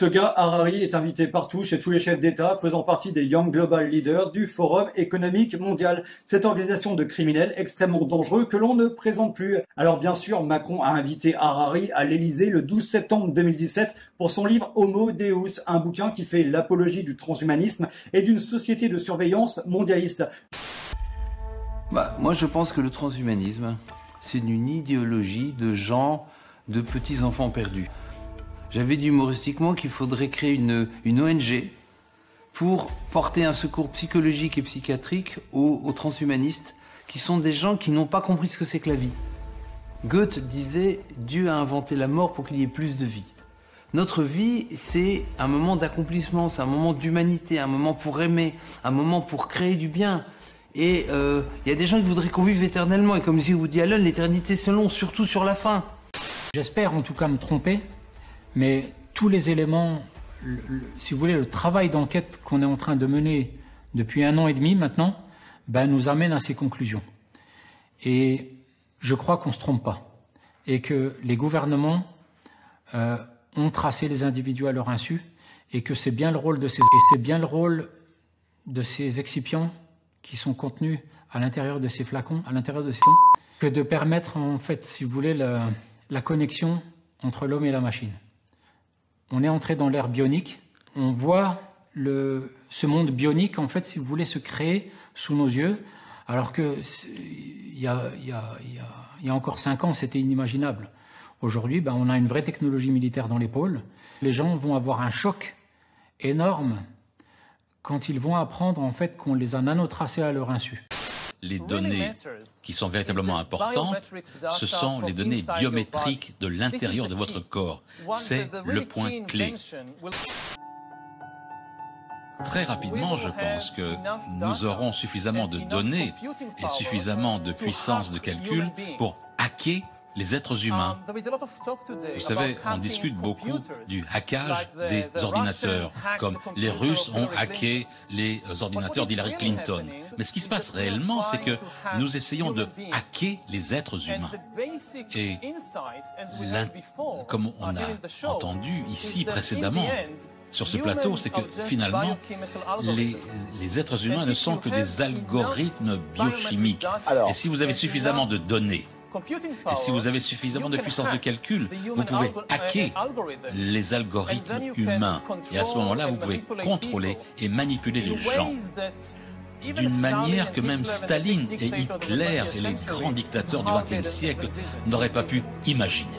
Ce gars, Harari, est invité partout chez tous les chefs d'État, faisant partie des Young Global Leaders du Forum économique mondial. Cette organisation de criminels extrêmement dangereux que l'on ne présente plus. Alors bien sûr, Macron a invité Harari à l'Élysée le 12 septembre 2017 pour son livre Homo Deus, un bouquin qui fait l'apologie du transhumanisme et d'une société de surveillance mondialiste. Moi je pense que le transhumanisme, c'est une idéologie de gens, de petits enfants perdus. J'avais dit humoristiquement qu'il faudrait créer une ONG pour porter un secours psychologique et psychiatrique aux transhumanistes, qui sont des gens qui n'ont pas compris ce que c'est que la vie. Goethe disait « Dieu a inventé la mort pour qu'il y ait plus de vie ». Notre vie, c'est un moment d'accomplissement, c'est un moment d'humanité, un moment pour aimer, un moment pour créer du bien. Et il y a des gens qui voudraient qu'on vive éternellement, et comme disait Woody Allen, l'éternité c'est long, surtout sur la fin. J'espère en tout cas me tromper, mais tous les éléments, si vous voulez, le travail d'enquête qu'on est en train de mener depuis 1 an et demi maintenant, nous amène à ces conclusions. Et je crois qu'on ne se trompe pas, et que les gouvernements ont tracé les individus à leur insu, et que c'est bien le rôle de ces excipients qui sont contenus à l'intérieur de ces flacons, à l'intérieur de ces flacons, que de permettre en fait, si vous voulez, la connexion entre l'homme et la machine. On est entré dans l'ère bionique, on voit ce monde bionique, en fait, si vous voulez, se créer sous nos yeux, alors que il y a encore 5 ans, c'était inimaginable. Aujourd'hui, on a une vraie technologie militaire dans l'épaule. Les gens vont avoir un choc énorme quand ils vont apprendre, en fait, qu'on les a nanotracés à leur insu. Les données qui sont véritablement importantes, ce sont les données biométriques de l'intérieur de votre corps. C'est le point clé. Très rapidement, je pense que nous aurons suffisamment de données et suffisamment de puissance de calcul pour hacker les êtres humains. Vous savez, on discute beaucoup du hackage des ordinateurs, comme les Russes ont hacké les ordinateurs d'Hillary Clinton. Mais ce qui se passe réellement, c'est que nous essayons de hacker les êtres humains. Et comme on a entendu ici précédemment, sur ce plateau, c'est que finalement, les êtres humains ne sont que des algorithmes biochimiques. Et si vous avez suffisamment de données, et si vous avez suffisamment de puissance de calcul, vous pouvez hacker les algorithmes humains. Et à ce moment-là, vous pouvez contrôler et manipuler les gens d'une manière que même Staline et Hitler et les grands dictateurs du XXe siècle n'auraient pas pu imaginer.